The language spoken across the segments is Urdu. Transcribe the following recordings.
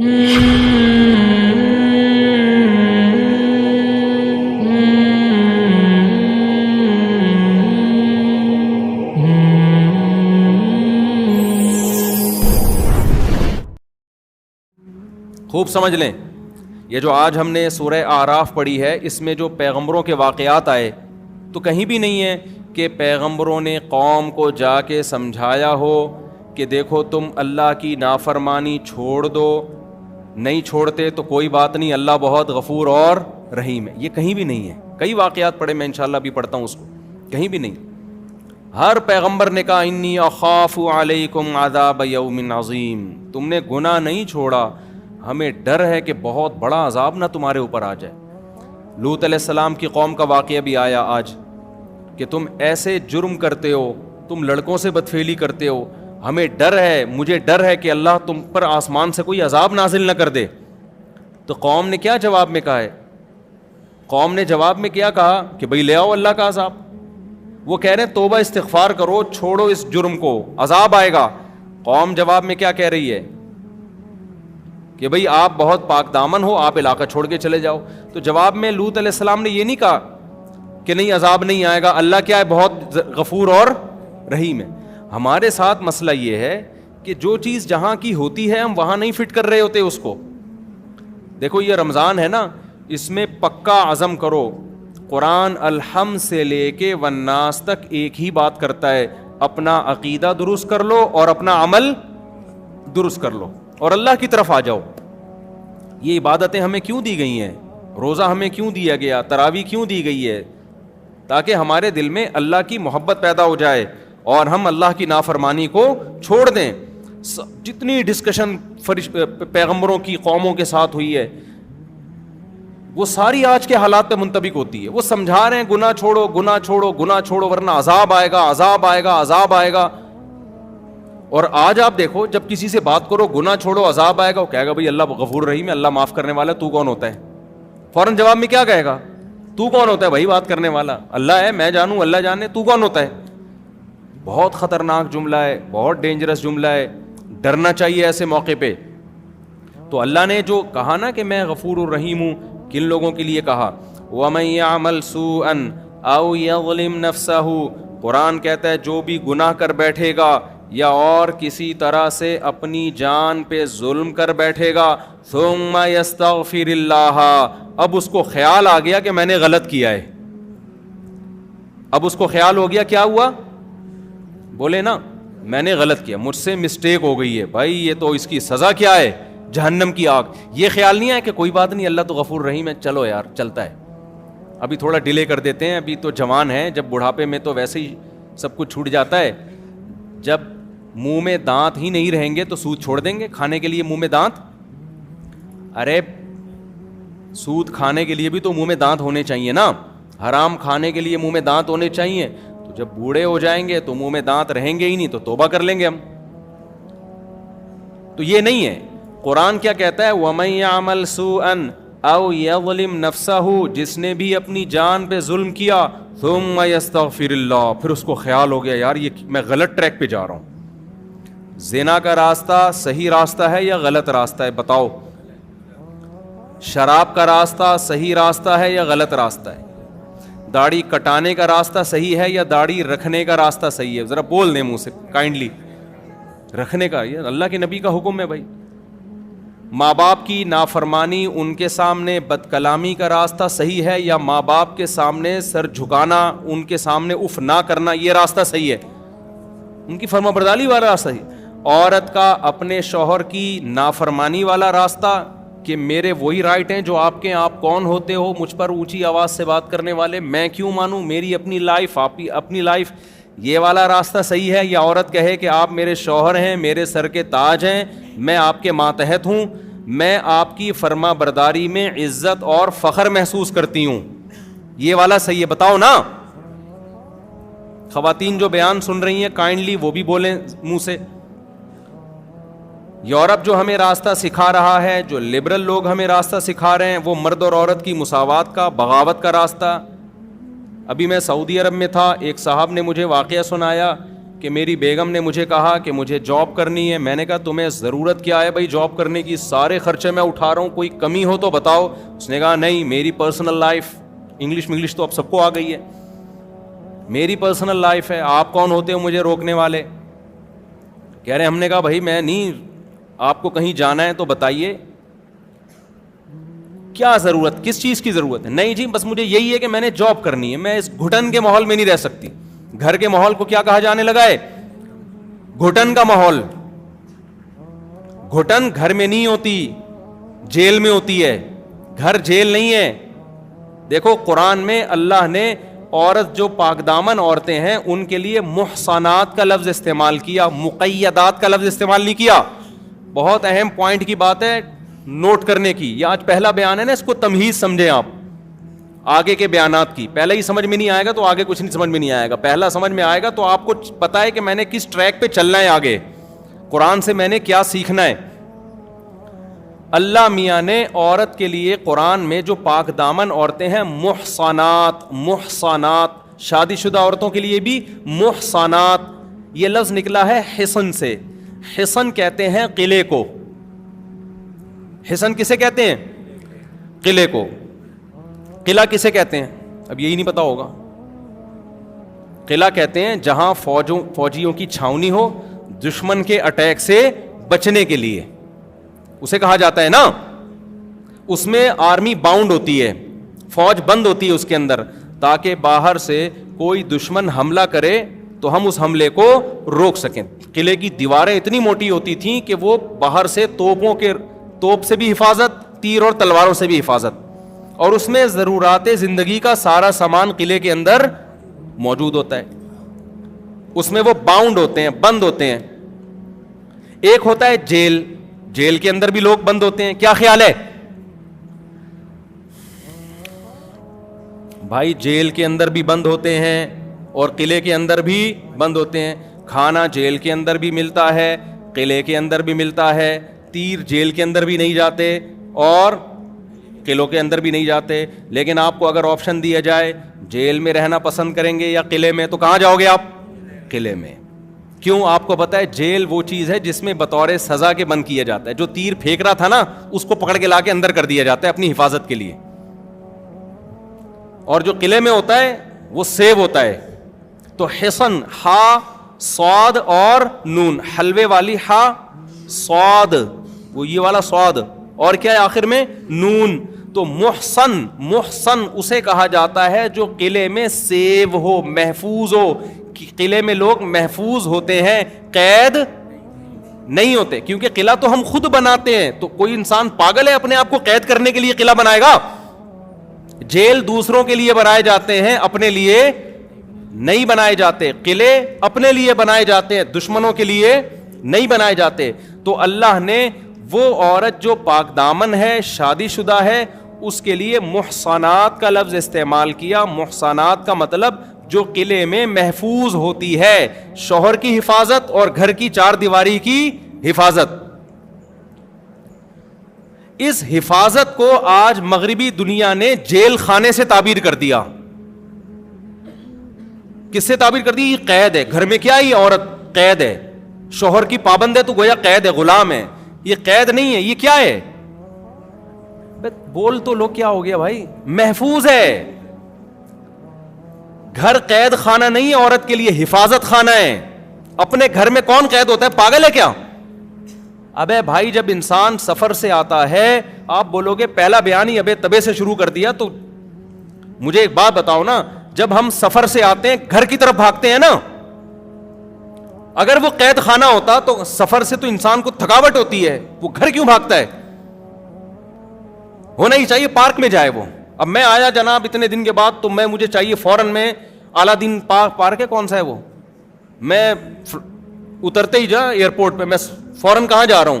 خوب سمجھ لیں، یہ جو آج ہم نے سورہ اعراف پڑھی ہے، اس میں جو پیغمبروں کے واقعات آئے تو کہیں بھی نہیں ہے کہ پیغمبروں نے قوم کو جا کے سمجھایا ہو کہ دیکھو تم اللہ کی نافرمانی چھوڑ دو، نہیں چھوڑتے تو کوئی بات نہیں، اللہ بہت غفور اور رحیم ہے. یہ کہیں بھی نہیں ہے. کئی واقعات پڑھے، میں انشاءاللہ بھی پڑھتا ہوں اس کو، کہیں بھی نہیں. ہر پیغمبر نے کہا انی اخاف علیکم عذاب یوم عظیم. تم نے گناہ نہیں چھوڑا، ہمیں ڈر ہے کہ بہت بڑا عذاب نہ تمہارے اوپر آ جائے. لوط علیہ السلام کی قوم کا واقعہ بھی آیا آج کہ تم ایسے جرم کرتے ہو، تم لڑکوں سے بدفعلی کرتے ہو، ہمیں ڈر ہے، مجھے ڈر ہے کہ اللہ تم پر آسمان سے کوئی عذاب نازل نہ کر دے. تو قوم نے کیا جواب میں کہا ہے؟ قوم نے جواب میں کیا کہا کہ بھئی لے آؤ اللہ کا عذاب. وہ کہہ رہے ہیں توبہ استغفار کرو، چھوڑو اس جرم کو، عذاب آئے گا. قوم جواب میں کیا کہہ رہی ہے کہ بھئی آپ بہت پاک دامن ہو، آپ علاقہ چھوڑ کے چلے جاؤ. تو جواب میں لوط علیہ السلام نے یہ نہیں کہا کہ نہیں عذاب نہیں آئے گا، اللہ کیا ہے، بہت غفور اور رحیم ہے. ہمارے ساتھ مسئلہ یہ ہے کہ جو چیز جہاں کی ہوتی ہے ہم وہاں نہیں فٹ کر رہے ہوتے اس کو. دیکھو یہ رمضان ہے نا، اس میں پکا عزم کرو. قرآن الحمد سے لے کے والناس تک ایک ہی بات کرتا ہے، اپنا عقیدہ درست کر لو اور اپنا عمل درست کر لو اور اللہ کی طرف آ جاؤ. یہ عبادتیں ہمیں کیوں دی گئی ہیں؟ روزہ ہمیں کیوں دیا گیا؟ تراویح کیوں دی گئی ہے؟ تاکہ ہمارے دل میں اللہ کی محبت پیدا ہو جائے اور ہم اللہ کی نافرمانی کو چھوڑ دیں. جتنی ڈسکشن پیغمبروں کی قوموں کے ساتھ ہوئی ہے وہ ساری آج کے حالات پہ منطبق ہوتی ہے. وہ سمجھا رہے ہیں گناہ چھوڑو، گناہ چھوڑو، گناہ چھوڑو ورنہ عذاب آئے گا، عذاب آئے گا، عذاب آئے گا. اور آج آپ دیکھو جب کسی سے بات کرو گناہ چھوڑو عذاب آئے گا، وہ کہے گا بھئی اللہ غفور رحیم ہے، اللہ معاف کرنے والا ہے، تو کون ہوتا ہے؟ فوراً جواب میں کیا کہے گا؟ تو کون ہوتا ہے بھائی بات کرنے والا؟ اللہ ہے، میں جانوں، اللہ جانے، تو کون ہوتا ہے؟ بہت خطرناک جملہ ہے، بہت ڈینجرس جملہ ہے. ڈرنا چاہیے ایسے موقع پہ. تو اللہ نے جو کہا نا کہ میں غفور الرحیم ہوں، کن لوگوں کے لیے کہا؟ وَمَن يَعْمَلْ سُوءًا أَوْ يَظْلِمْ نَفْسَهُ. قرآن کہتا ہے جو بھی گناہ کر بیٹھے گا یا اور کسی طرح سے اپنی جان پہ ظلم کر بیٹھے گا، ثُمَّ يَسْتَغْفِرِ اللَّهَ. اب اس کو خیال آ گیا کہ میں نے غلط کیا ہے. اب اس کو خیال ہو گیا، کیا ہوا؟ بولے نا میں نے غلط کیا، مجھ سے مسٹیک ہو گئی ہے. بھائی یہ تو اس کی سزا کیا ہے؟ جہنم کی آگ. یہ خیال نہیں ہے کہ کوئی بات نہیں، اللہ تو غفور رحیم ہے، چلو یار چلتا ہے، ابھی تھوڑا ڈیلے کر دیتے ہیں، ابھی تو جوان ہے، جب بڑھاپے میں تو ویسے ہی سب کچھ چھوٹ جاتا ہے. جب منہ میں دانت ہی نہیں رہیں گے تو سود چھوڑ دیں گے کھانے کے لیے منہ میں دانت؟ ارے سود کھانے کے لیے بھی تو منہ میں دانت ہونے چاہیے نا، حرام کھانے کے لیے منہ میں دانت ہونے چاہیے. تو جب بوڑھے ہو جائیں گے تو منہ میں دانت رہیں گے ہی نہیں، تو توبہ کر لیں گے ہم. تو یہ نہیں ہے. قرآن کیا کہتا ہے؟ وَمَن يَعْمَلْ سُوءًا أَوْ يَظْلِمْ نَفْسَهُ. جس نے بھی اپنی جان پہ ظلم کیا، ثُمَّ يَسْتَغْفِرِ اللَّهُ. پھر اس کو خیال ہو گیا یار یہ میں غلط ٹریک پہ جا رہا ہوں. زنا کا راستہ صحیح راستہ ہے یا غلط راستہ ہے؟ بتاؤ. شراب کا راستہ صحیح راستہ ہے یا غلط راستہ ہے؟ داڑھی کٹانے کا راستہ صحیح ہے یا داڑھی رکھنے کا راستہ صحیح ہے؟ ذرا بول دیں منہ سے کائنڈلی. رکھنے کا، یہ اللہ کے نبی کا حکم ہے بھائی. ماں باپ کی نافرمانی، ان کے سامنے بد کلامی کا راستہ صحیح ہے یا ماں باپ کے سامنے سر جھکانا، ان کے سامنے اف نہ کرنا، یہ راستہ صحیح ہے؟ ان کی فرما برداری والا راستہ صحیح. عورت کا اپنے شوہر کی نافرمانی والا راستہ کہ میرے وہی رائٹ ہیں جو آپ کے، آپ کون ہوتے ہو مجھ پر اونچی آواز سے بات کرنے والے، میں کیوں مانوں، میری اپنی لائف، آپ کی اپنی لائف، یہ والا راستہ صحیح ہے؟ یا عورت کہے کہ آپ میرے شوہر ہیں، میرے سر کے تاج ہیں، میں آپ کے ماتحت ہوں، میں آپ کی فرما برداری میں عزت اور فخر محسوس کرتی ہوں، یہ والا صحیح ہے؟ بتاؤ نا. خواتین جو بیان سن رہی ہیں کائنڈلی وہ بھی بولیں منہ سے. یورپ جو ہمیں راستہ سکھا رہا ہے، جو لبرل لوگ ہمیں راستہ سکھا رہے ہیں، وہ مرد اور عورت کی مساوات کا، بغاوت کا راستہ. ابھی میں سعودی عرب میں تھا، ایک صاحب نے مجھے واقعہ سنایا کہ میری بیگم نے مجھے کہا کہ مجھے جاب کرنی ہے. میں نے کہا تمہیں ضرورت کیا ہے بھائی جاب کرنے کی, سارے خرچے میں اٹھا رہا ہوں, کوئی کمی ہو تو بتاؤ. اس نے کہا نہیں, میری پرسنل لائف, انگلش تو اب سب کو آ گئی ہے, میری پرسنل لائف ہے, آپ کون ہوتے ہو مجھے روکنے والے. کہہ رہے ہم نے کہا بھائی میں نہیں, آپ کو کہیں جانا ہے تو بتائیے کیا ضرورت, کس چیز کی ضرورت ہے. نہیں جی بس مجھے یہی ہے کہ میں نے جاب کرنی ہے, میں اس گھٹن کے ماحول میں نہیں رہ سکتی. گھر کے ماحول کو کیا کہا جانے لگا ہے, گھٹن کا ماحول. گھٹن گھر میں نہیں ہوتی, جیل میں ہوتی ہے, گھر جیل نہیں ہے. دیکھو قرآن میں اللہ نے عورت جو پاک دامن عورتیں ہیں ان کے لیے محصنات کا لفظ استعمال کیا, مقیدات کا لفظ استعمال نہیں کیا. بہت اہم پوائنٹ کی بات ہے نوٹ کرنے کی. یہ آج پہلا بیان ہے نا, اس کو تمہیز سمجھیں آپ آگے کے بیانات کی. پہلے ہی سمجھ میں نہیں آئے گا تو آگے کچھ نہیں سمجھ میں نہیں آئے گا. پہلا سمجھ میں آئے گا تو آپ کو پتا ہے کہ میں نے کس ٹریک پہ چلنا ہے, آگے قرآن سے میں نے کیا سیکھنا ہے. اللہ میاں نے عورت کے لیے قرآن میں جو پاک دامن عورتیں ہیں محصنات, محصنات, شادی شدہ عورتوں کے لیے بھی محصنات, یہ لفظ نکلا ہے حصن سے. حصن کہتے ہیں قلعے کو. حصن کسے کہتے ہیں, قلعے کو. قلعہ کسے کہتے ہیں, اب یہی نہیں پتا ہوگا. قلعہ کہتے ہیں جہاں فوجیوں کی چھاونی ہو دشمن کے اٹیک سے بچنے کے لیے, اسے کہا جاتا ہے نا. اس میں آرمی باؤنڈ ہوتی ہے, فوج بند ہوتی ہے اس کے اندر, تاکہ باہر سے کوئی دشمن حملہ کرے تو ہم اس حملے کو روک سکیں. قلعے کی دیواریں اتنی موٹی ہوتی تھیں کہ وہ باہر سے توپ سے بھی حفاظت, تیر اور تلواروں سے بھی حفاظت, اور اس میں ضرورات زندگی کا سارا سامان قلعے کے اندر موجود ہوتا ہے. اس میں وہ باؤنڈ ہوتے ہیں, بند ہوتے ہیں. ایک ہوتا ہے جیل, جیل کے اندر بھی لوگ بند ہوتے ہیں. کیا خیال ہے بھائی, جیل کے اندر بھی بند ہوتے ہیں اور قلعے کے اندر بھی بند ہوتے ہیں. کھانا جیل کے اندر بھی ملتا ہے, قلعے کے اندر بھی ملتا ہے. تیر جیل کے اندر بھی نہیں جاتے اور قلعوں کے اندر بھی نہیں جاتے. لیکن آپ کو اگر آپشن دیا جائے جیل میں رہنا پسند کریں گے یا قلعے میں, تو کہاں جاؤ گے آپ؟ قلعے میں. کیوں؟ آپ کو پتا ہے جیل وہ چیز ہے جس میں بطور سزا کے بند کیا جاتا ہے. جو تیر پھینک رہا تھا نا اس کو پکڑ کے لا کے اندر کر دیا جاتا ہے اپنی حفاظت کے لیے. اور جو قلعے میں ہوتا ہے وہ سیو ہوتا ہے. تو حصن, ہا صاد اور نون, حلوے والی ہا, صاد وہ یہ والا صاد, اور کیا ہے آخر میں نون. تو محسن, محسن اسے کہا جاتا ہے جو قلعے میں سیو ہو, محفوظ ہو. قلعے میں لوگ محفوظ ہوتے ہیں, قید نہیں ہوتے. کیونکہ قلعہ تو ہم خود بناتے ہیں, تو کوئی انسان پاگل ہے اپنے آپ کو قید کرنے کے لیے قلعہ بنائے گا؟ جیل دوسروں کے لیے بنائے جاتے ہیں, اپنے لیے نہیں بنائے جاتے. قلعے اپنے لیے بنائے جاتے ہیں, دشمنوں کے لیے نہیں بنائے جاتے. تو اللہ نے وہ عورت جو پاک دامن ہے, شادی شدہ ہے, اس کے لیے محصنات کا لفظ استعمال کیا. محصنات کا مطلب جو قلعے میں محفوظ ہوتی ہے, شوہر کی حفاظت اور گھر کی چار دیواری کی حفاظت. اس حفاظت کو آج مغربی دنیا نے جیل خانے سے تعبیر کر دیا. کس سے تعبیر کر دی؟ یہ قید ہے. گھر میں کیا ہے؟ یہ عورت قید ہے, شوہر کی پابند ہے تو گویا قید ہے, غلام ہے. یہ قید نہیں ہے, یہ کیا ہے؟ بول تو لو کیا ہو گیا بھائی؟ محفوظ ہے. گھر قید خانہ نہیں ہے, عورت کے لیے حفاظت خانہ ہے. اپنے گھر میں کون قید ہوتا ہے؟ پاگل ہے کیا؟ ابے بھائی جب انسان سفر سے آتا ہے, آپ بولو گے پہلا بیان ہی ابے تبے سے شروع کر دیا. تو مجھے ایک بات بتاؤ نا, جب ہم سفر سے آتے ہیں گھر کی طرف بھاگتے ہیں نا, اگر وہ قید خانہ ہوتا تو سفر سے تو انسان کو تھکاوٹ ہوتی ہے, وہ گھر کیوں بھاگتا ہے؟ ہونا ہی چاہیے پارک میں جائے وہ. اب میں آیا جناب اتنے دن کے بعد, تو میں مجھے چاہیے فوراً, میں اعلیٰ دین پارک ہے کون سا ہے وہ, میں اترتے ہی جا ایئرپورٹ پہ میں فوراً کہاں جا رہا ہوں؟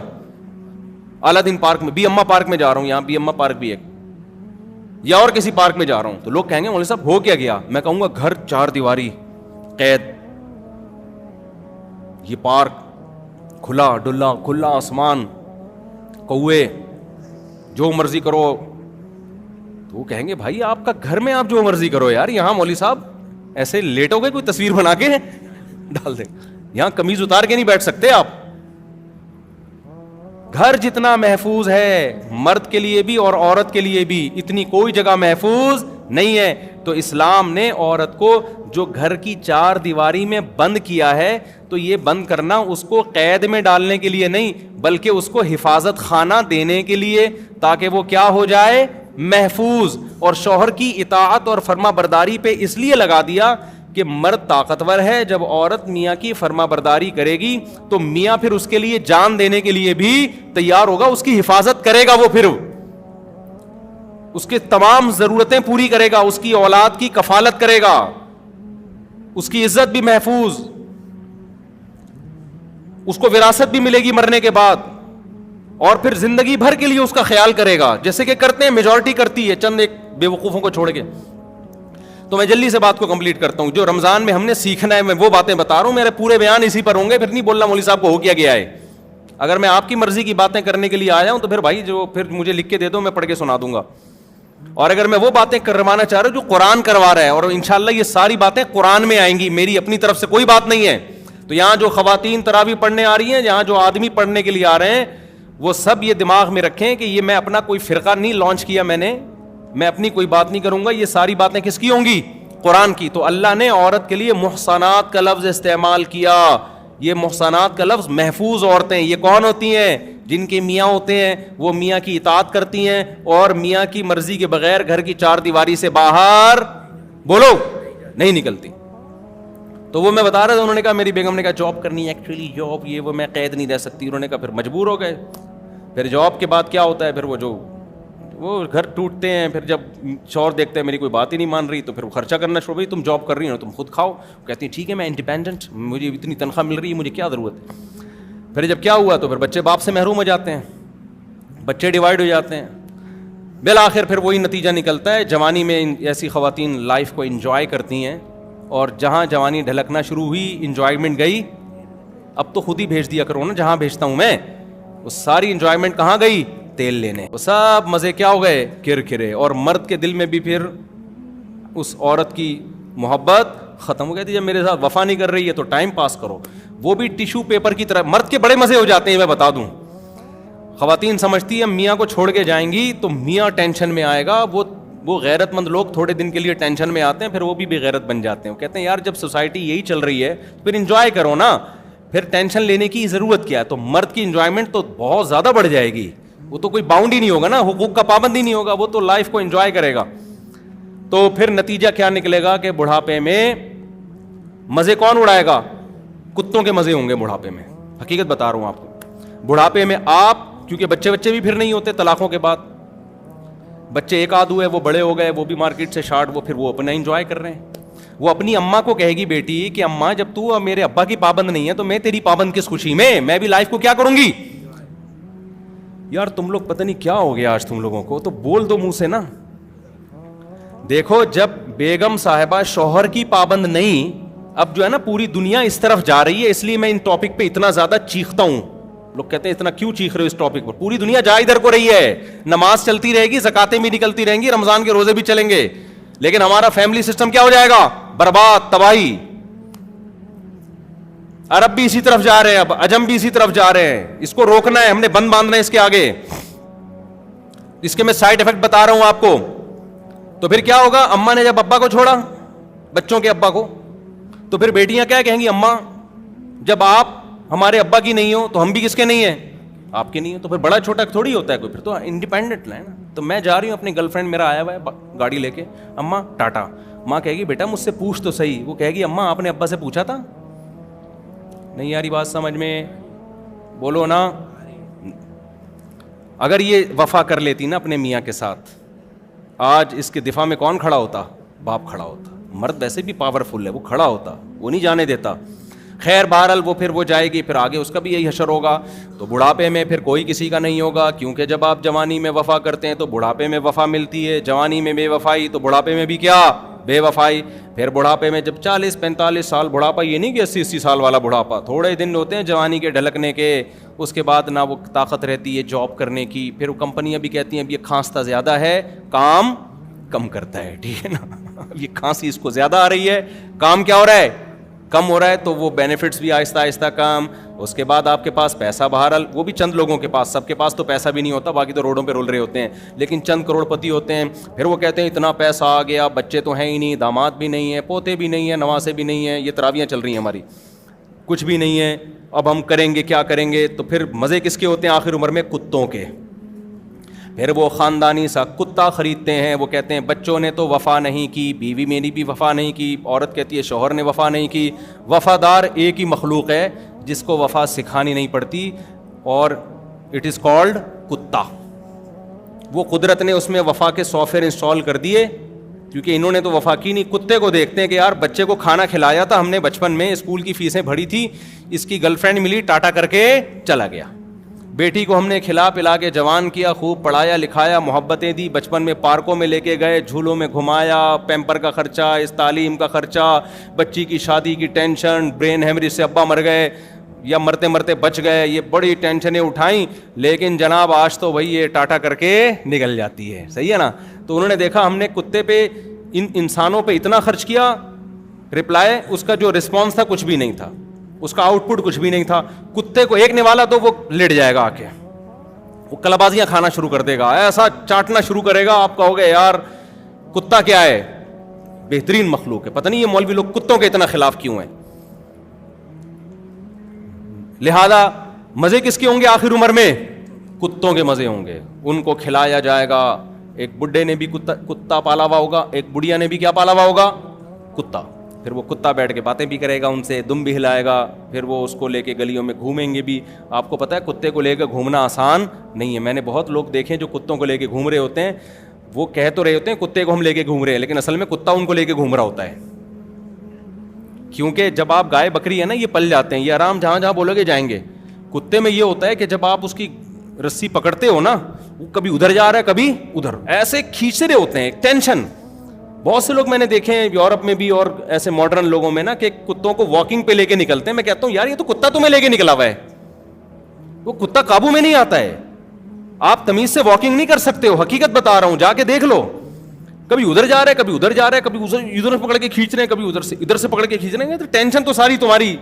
اعلیٰ دین پارک میں, بی اما پارک میں جا رہا ہوں. یہاں بی اما پارک بھی ہے, یا اور کسی پارک میں جا رہا ہوں. تو لوگ کہیں گے مولوی صاحب ہو کیا گیا؟ میں کہوں گا گھر چار دیواری, قید. یہ پارک کھلا ڈلا, کھلا آسمان, کوے, جو مرضی کرو. تو وہ کہیں گے بھائی آپ کا گھر میں آپ جو مرضی کرو یار, یہاں مولوی صاحب ایسے لیٹو گے, کوئی تصویر بنا کے ڈال دیں. یہاں قمیض اتار کے نہیں بیٹھ سکتے آپ. گھر جتنا محفوظ ہے مرد کے لیے بھی اور عورت کے لیے بھی, اتنی کوئی جگہ محفوظ نہیں ہے. تو اسلام نے عورت کو جو گھر کی چار دیواری میں بند کیا ہے, تو یہ بند کرنا اس کو قید میں ڈالنے کے لیے نہیں, بلکہ اس کو حفاظت خانہ دینے کے لیے, تاکہ وہ کیا ہو جائے, محفوظ. اور شوہر کی اطاعت اور فرما برداری پہ اس لیے لگا دیا کہ مرد طاقتور ہے, جب عورت میاں کی فرما برداری کرے گی تو میاں پھر اس کے لیے جان دینے کے لیے بھی تیار ہوگا, اس کی حفاظت کرے گا, وہ پھر اس کے تمام ضرورتیں پوری کرے گا, اس کی اولاد کی کفالت کرے گا, اس کی عزت بھی محفوظ, اس کو وراثت بھی ملے گی مرنے کے بعد, اور پھر زندگی بھر کے لیے اس کا خیال کرے گا, جیسے کہ کرتے ہیں, میجورٹی کرتی ہے, چند ایک بے وقوفوں کو چھوڑ کے. تو میں جلدی سے بات کو کمپلیٹ کرتا ہوں. جو رمضان میں ہم نے سیکھنا ہے میں وہ باتیں بتا رہا ہوں, میرے پورے بیان اسی پر ہوں گے, پھر نہیں بولنا مولوی صاحب کو ہو کیا گیا ہے. اگر میں آپ کی مرضی کی باتیں کرنے کے لیے آیا ہوں تو پھر بھائی جو پھر مجھے لکھ کے دے دو, میں پڑھ کے سنا دوں گا. اور اگر میں وہ باتیں کروانا چاہ رہا ہوں جو قرآن کروا رہا ہے, اور انشاءاللہ یہ ساری باتیں قرآن میں آئیں گی, میری اپنی طرف سے کوئی بات نہیں ہے. تو یہاں جو خواتین تراویح پڑھنے آ رہی ہیں, یہاں جو آدمی پڑھنے کے لیے آ رہے ہیں, وہ سب یہ دماغ میں رکھیں کہ یہ میں اپنا کوئی فرقہ نہیں لانچ کیا, میں اپنی کوئی بات نہیں کروں گا, یہ ساری باتیں کس کی ہوں گی, قرآن کی. تو اللہ نے عورت کے لیے محصنات کا لفظ استعمال کیا. یہ محصنات کا لفظ محفوظ عورتیں, یہ کون ہوتی ہیں, جن کے میاں ہوتے ہیں وہ میاں کی اطاعت کرتی ہیں اور میاں کی مرضی کے بغیر گھر کی چار دیواری سے باہر بولو نہیں نکلتی. تو وہ میں بتا رہا تھا, انہوں نے کہا میری بیگم نے کہا جاب کرنی ہے, ایکچولی جاب یہ وہ میں قید نہیں رہ سکتی. انہوں نے کہا پھر مجبور ہو گئے. پھر جاب کے بعد کیا ہوتا ہے, پھر وہ گھر ٹوٹتے ہیں. پھر جب شوہر دیکھتے ہیں میری کوئی بات ہی نہیں مان رہی, تو پھر وہ خرچہ کرنا شروع, بھائی تم جاب کر رہی ہو تم خود کھاؤ. کہتی ہیں ٹھیک ہے میں انڈیپینڈنٹ, مجھے اتنی تنخواہ مل رہی ہے, مجھے کیا ضرورت ہے. پھر جب کیا ہوا تو پھر بچے باپ سے محروم ہو جاتے ہیں, بچے ڈیوائڈ ہو جاتے ہیں. بالآخر پھر وہی نتیجہ نکلتا ہے. جوانی میں ایسی خواتین لائف کو انجوائے کرتی ہیں, اور جہاں جوانی ڈھلکنا شروع ہوئی انجوائمنٹ گئی. اب تو خود ہی بھیج دیا کرو نا جہاں بھیجتا ہوں میں, وہ ساری انجوائمنٹ کہاں گئی, تیل لینے. وہ سب مزے کیا ہو گئے, کرکرے. اور مرد کے دل میں بھی پھر اس عورت کی محبت ختم ہو گئی تھی. جب میرے ساتھ وفا نہیں کر رہی ہے تو ٹائم پاس کرو, وہ بھی ٹیشو پیپر کی طرح. مرد کے بڑے مزے ہو جاتے ہیں, میں بتا دوں. خواتین سمجھتی ہیں میاں کو چھوڑ کے جائیں گی تو میاں ٹینشن میں آئے گا. وہ غیرت مند لوگ تھوڑے دن کے لیے ٹینشن میں آتے ہیں, پھر وہ بھی بے غیرت بن جاتے ہیں. وہ کہتے ہیں یار جب سوسائٹی یہی چل رہی ہے پھر انجوائے کرو نا, پھر ٹینشن لینے کی ضرورت کیا ہے. تو مرد کی انجوائمنٹ تو بہت زیادہ بڑھ جائے گی, وہ تو کوئی باؤنڈ ہی نہیں ہوگا نا, حقوق کا پابند ہی نہیں ہوگا, وہ تو لائف کو انجوائے کرے گا. تو پھر نتیجہ کیا نکلے گا کہ بڑھاپے میں مزے کون اڑائے گا, کتوں کے مزے ہوں گے بڑھاپے میں. حقیقت بتا رہا ہوں آپ کو. بڑھاپے میں آپ, کیونکہ بچے بھی پھر نہیں ہوتے طلاقوں کے بعد, بچے ایک آدھ ہوئے, وہ بڑے ہو گئے, وہ بھی مارکیٹ سے شارٹ, وہ پھر وہ اپنا انجوائے کر رہے ہیں. وہ اپنی اماں کو کہے گی بیٹی کہ اماں جب تو میرے ابا کی پابند نہیں ہے تو میں تیری پابند کس خوشی میں بھی لائف کو کیا کروں گی. یار تم لوگ پتہ نہیں کیا ہو گیا آج تم لوگوں کو, تو بول دو منہ سے نا. دیکھو جب بیگم صاحبہ شوہر کی پابند نہیں, اب جو ہے نا پوری دنیا اس طرف جا رہی ہے, اس لیے میں ان ٹاپک پہ اتنا زیادہ چیختا ہوں. لوگ کہتے ہیں اتنا کیوں چیخ رہے ہو اس ٹاپک پر, پوری دنیا جا ادھر کو رہی ہے. نماز چلتی رہے گی, زکاتیں بھی نکلتی رہیں گی, رمضان کے روزے بھی چلیں گے, لیکن ہمارا فیملی سسٹم کیا ہو جائے گا, برباد, تباہی. عرب بھی اسی طرف جا رہے ہیں, اب عجم بھی اسی طرف جا رہے ہیں. اس کو روکنا ہے, ہم نے بند باندھنا ہے اس کے آگے. اس کے میں سائڈ افیکٹ بتا رہا ہوں آپ کو. تو پھر کیا ہوگا, اماں نے جب ابا کو چھوڑا, بچوں کے ابا کو, تو پھر بیٹیاں کیا کہیں گی, اماں جب آپ ہمارے ابا کی نہیں ہو تو ہم بھی کس کے نہیں ہیں, آپ کے نہیں ہو. تو پھر بڑا چھوٹا تھوڑی ہوتا ہے کوئی, پھر تو انڈیپینڈنٹ ہے نا. تو میں جا رہی ہوں, اپنی گرل فرینڈ میرا آیا ہوا ہے گاڑی لے کے, اماں ٹاٹا. ماں کہے گی بیٹا مجھ سے پوچھ تو صحیح. وہ کہے گی اماں آپ نے ابا سے پوچھا تھا, نہیں یاری بات سمجھ میں, بولو نا. اگر یہ وفا کر لیتی نا اپنے میاں کے ساتھ, آج اس کے دفاع میں کون کھڑا ہوتا, باپ کھڑا ہوتا. مرد ویسے بھی پاورفل ہے, وہ کھڑا ہوتا, وہ نہیں جانے دیتا. خیر بہرحال وہ جائے گی, پھر آگے اس کا بھی یہی حشر ہوگا. تو بڑھاپے میں پھر کوئی کسی کا نہیں ہوگا, کیونکہ جب آپ جوانی میں وفا کرتے ہیں تو بڑھاپے میں وفا ملتی ہے. جوانی میں بے وفائی تو بڑھاپے میں بھی کیا, بے وفائی. پھر بڑھاپے میں جب 40-45 سال, بڑھاپا یہ نہیں کہ 80 سال والا بڑھاپا, تھوڑے دن ہوتے ہیں جوانی کے ڈھلکنے کے. اس کے بعد نہ وہ طاقت رہتی ہے جاب کرنے کی. پھر وہ کمپنیاں بھی کہتی ہیں اب یہ کھانستا زیادہ ہے, کام کم کرتا ہے, ٹھیک ہے نا. اب یہ کھانسی اس کو زیادہ آ رہی ہے, کام کیا ہو رہا ہے, کم ہو رہا ہے تو وہ بینیفٹس بھی آہستہ آہستہ کم. اس کے بعد آپ کے پاس پیسہ بہرحال وہ بھی چند لوگوں کے پاس, سب کے پاس تو پیسہ بھی نہیں ہوتا, باقی تو روڈوں پہ رول رہے ہوتے ہیں, لیکن چند کروڑ پتی ہوتے ہیں. پھر وہ کہتے ہیں اتنا پیسہ آ گیا, بچے تو ہیں ہی نہیں, داماد بھی نہیں ہے, پوتے بھی نہیں ہیں, نواسے بھی نہیں ہیں, یہ تراویاں چل رہی ہیں ہماری, کچھ بھی نہیں ہے, اب ہم کریں گے کیا کریں گے. تو پھر مزے کس کے ہوتے ہیں آخر عمر میں؟ کتوں کے. پھر وہ خاندانی سا کتا خریدتے ہیں, وہ کہتے ہیں بچوں نے تو وفا نہیں کی, بیوی میری بھی وفا نہیں کی, عورت کہتی ہے شوہر نے وفا نہیں کی. وفادار ایک ہی مخلوق ہے جس کو وفا سکھانی نہیں پڑتی, اور اٹ از کالڈ کتا. وہ قدرت نے اس میں وفا کے سافٹ ویئر انسٹال کر دیے, کیونکہ انہوں نے تو وفا کی نہیں. کتے کو دیکھتے ہیں کہ یار بچے کو کھانا کھلایا تھا ہم نے بچپن میں, اسکول کی فیسیں بھری تھی, اس کی گرل فرینڈ ملی ٹاٹا کر کے چلا گیا. بیٹی کو ہم نے کھلا پلا کے جوان کیا, خوب پڑھایا لکھایا, محبتیں دی, بچپن میں پارکوں میں لے کے گئے, جھولوں میں گھمایا, پیمپر کا خرچہ, اس تعلیم کا خرچہ, بچی کی شادی کی ٹینشن, برین ہیمریج سے ابا مر گئے یا مرتے مرتے بچ گئے, یہ بڑی ٹینشنیں اٹھائیں. لیکن جناب آج تو بھائی یہ ٹاٹا کر کے نکل جاتی ہے, صحیح ہے نا. تو انہوں نے دیکھا ہم نے کتے پہ ان انسانوں پہ اتنا خرچ کیا, رپلائی اس کا جو رسپانس تھا کچھ بھی نہیں تھا, اس کا آؤٹ پٹ کچھ بھی نہیں تھا. کتے کو ایک نوالا تو وہ لیٹ جائے گا آ کے, وہ کلابازیاں کھانا شروع کر دے گا, ایسا چاٹنا شروع کرے گا, آپ کہو گے یار کتا کیا ہے, بہترین مخلوق ہے. پتہ نہیں یہ مولوی لوگ کتوں کے اتنا خلاف کیوں ہیں. لہذا مزے کس کے ہوں گے آخر عمر میں؟ کتوں کے مزے ہوں گے. ان کو کھلایا جائے گا. ایک بڈھے نے بھی کتا پالا ہوا ہوگا, ایک بڑھیا نے بھی کیا پالا ہوا ہوگا؟ کتا. پھر وہ کتا بیٹھ کے باتیں بھی کرے گا ان سے, دم بھی ہلائے گا, پھر وہ اس کو لے کے گلیوں میں گھومیں گے بھی. آپ کو پتہ ہے کتے کو لے کے گھومنا آسان نہیں ہے. میں نے بہت لوگ دیکھے جو کتوں کو لے کے گھوم رہے ہوتے ہیں, وہ کہہ تو رہے ہوتے ہیں کتے کو ہم لے کے گھوم رہے ہیں, لیکن اصل میں کتا ان کو لے کے گھوم رہا ہوتا ہے. کیونکہ جب آپ گائے بکری ہے نا, یہ پل جاتے ہیں, یہ آرام جہاں جہاں بولو گے جائیں گے. کتے میں یہ ہوتا ہے کہ جب آپ اس کی رسی پکڑتے ہو نا, وہ کبھی ادھر جا رہا ہے کبھی ادھر, ایسے کھینچ رہے ہوتے ہیں, ٹینشن. بہت سے لوگ میں نے دیکھے ہیں یورپ میں بھی اور ایسے ماڈرن لوگوں میں نا, کہ کتوں کو واکنگ پہ لے کے نکلتے ہیں. میں کہتا ہوں یار یہ تو کتا تمہیں لے کے نکلا ہوا ہے, وہ کتا قابو میں نہیں آتا ہے. آپ تمیز سے واکنگ نہیں کر سکتے ہو, حقیقت بتا رہا ہوں, جا کے دیکھ لو. کبھی ادھر جا رہا ہے کبھی ادھر جا رہا ہے, کبھی ادھر سے پکڑ کے کھینچ رہے ہیں, کبھی ادھر سے پکڑ کے کھینچ رہے ہیں. تو ٹینشن تو ساری تمہاری,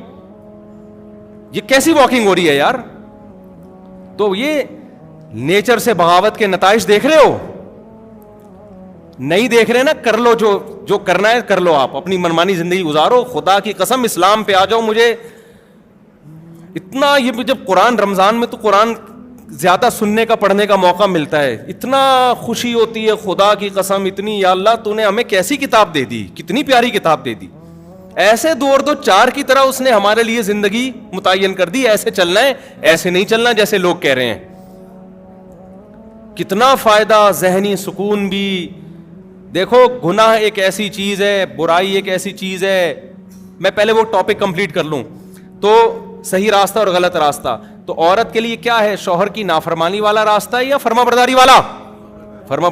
یہ کیسی واکنگ ہو رہی ہے یار. تو یہ نیچر سے بغاوت کے نتائج دیکھ رہے ہو, نہیں دیکھ رہے نا, کر لو جو کرنا ہے کر لو, آپ اپنی منمانی زندگی گزارو. خدا کی قسم اسلام پہ آ جاؤ. مجھے اتنا یہ جب قرآن رمضان میں تو قرآن زیادہ سننے کا پڑھنے کا موقع ملتا ہے, اتنا خوشی ہوتی ہے خدا کی قسم اتنی, یا اللہ تو نے ہمیں کیسی کتاب دے دی, کتنی پیاری کتاب دے دی. ایسے دو اور دو چار کی طرح اس نے ہمارے لیے زندگی متعین کر دی, ایسے چلنا ہے, ایسے نہیں چلنا جیسے لوگ کہہ رہے ہیں. کتنا فائدہ, ذہنی سکون بھی. دیکھو گناہ ایک ایسی چیز ہے, برائی ایک ایسی چیز ہے. میں پہلے وہ ٹاپک کمپلیٹ کر لوں. تو صحیح راستہ اور غلط راستہ, تو عورت کے لیے کیا ہے, شوہر کی نافرمانی والا راستہ ہے یا فرما برداری والا؟